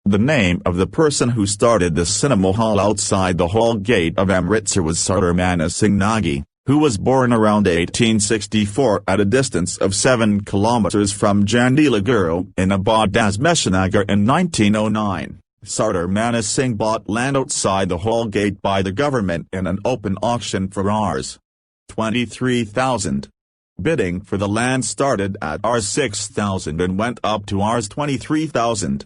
The name of the person who started this cinema hall outside the hall gate of Amritsar was Sardar Mahna Singh Nagi, who was born around 1864 at a distance of 7 kilometers from Jandiala Guru in Abad Dasmesh Nagar in 1909. Sardar Mahna Singh bought land outside the hall gate by the government in an open auction for Rs. 23,000. Bidding for the land started at Rs. 6,000 and went up to Rs. 23,000.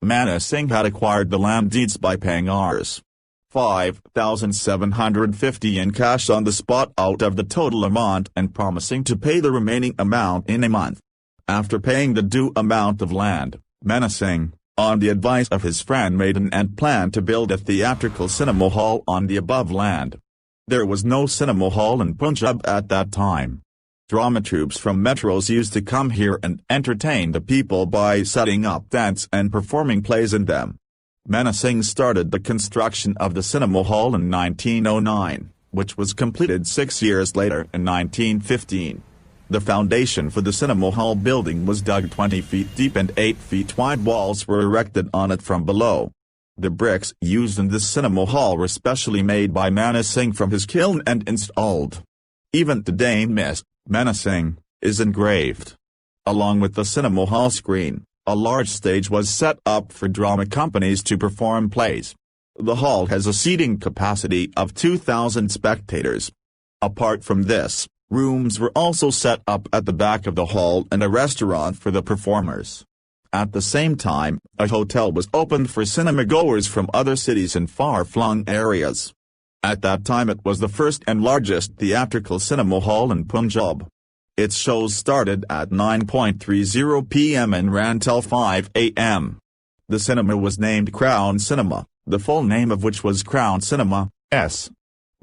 Mahna Singh had acquired the land deeds by paying Rs. 5,750 in cash on the spot out of the total amount and promising to pay the remaining amount in a month. After paying the due amount of land, Mahna Singh, on the advice of his friend Madan, and planned to build a theatrical cinema hall on the above land. There was no cinema hall in Punjab at that time. Drama troupes from metros used to come here and entertain the people by setting up tents and performing plays in them. Mahna Singh started the construction of the cinema hall in 1909, which was completed 6 years later in 1915. The foundation for the cinema hall building was dug 20 feet deep and 8 feet wide. Walls were erected on it from below. The bricks used in this cinema hall were specially made by Mahna Singh from his kiln and installed. Even today Mahna Singh is engraved. Along with the cinema hall screen, a large stage was set up for drama companies to perform plays. The hall has a seating capacity of 2,000 spectators. Apart from this, rooms were also set up at the back of the hall and a restaurant for the performers. At the same time, a hotel was opened for cinema-goers from other cities and far-flung areas. At that time it was the first and largest theatrical cinema hall in Punjab. Its shows started at 9:30 p.m. and ran till 5 a.m. The cinema was named Crown Cinema, the full name of which was Crown Cinema, S.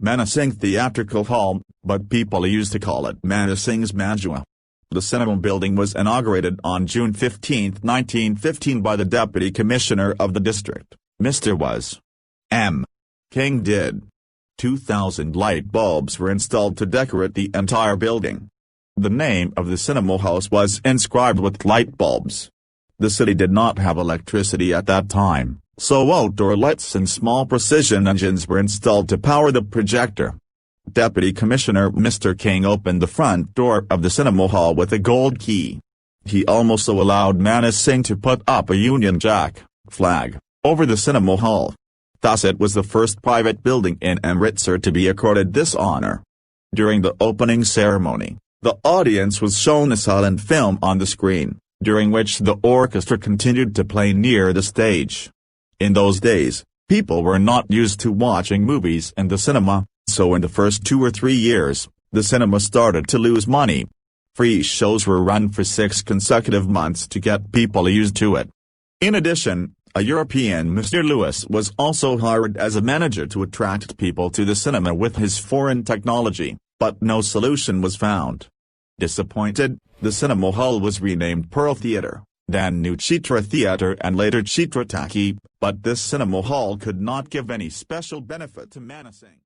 Mahna Singh Theatrical Hall, but people used to call it Mahna Singh's Majua. The cinema building was inaugurated on June 15, 1915 by the Deputy Commissioner of the district, Mr. Was. M. King did. 2,000 light bulbs were installed to decorate the entire building. The name of the cinema house was inscribed with light bulbs. The city did not have electricity at that time, so outdoor lights and small precision engines were installed to power the projector. Deputy Commissioner Mr. King opened the front door of the cinema hall with a gold key. He also allowed Mahna Singh to put up a Union Jack flag over the cinema hall. Thus it was the first private building in Amritsar to be accorded this honor. During the opening ceremony, the audience was shown a silent film on the screen, during which the orchestra continued to play near the stage. In those days, people were not used to watching movies in the cinema, so in the first 2 or 3 years, the cinema started to lose money. Free shows were run for 6 consecutive months to get people used to it. In addition, a European Mr. Lewis was also hired as a manager to attract people to the cinema with his foreign technology, but no solution was found. Disappointed, the cinema hall was renamed Pearl Theatre, then New Chitra Theatre and later Chitra Taki, but this cinema hall could not give any special benefit to Mahna Singh.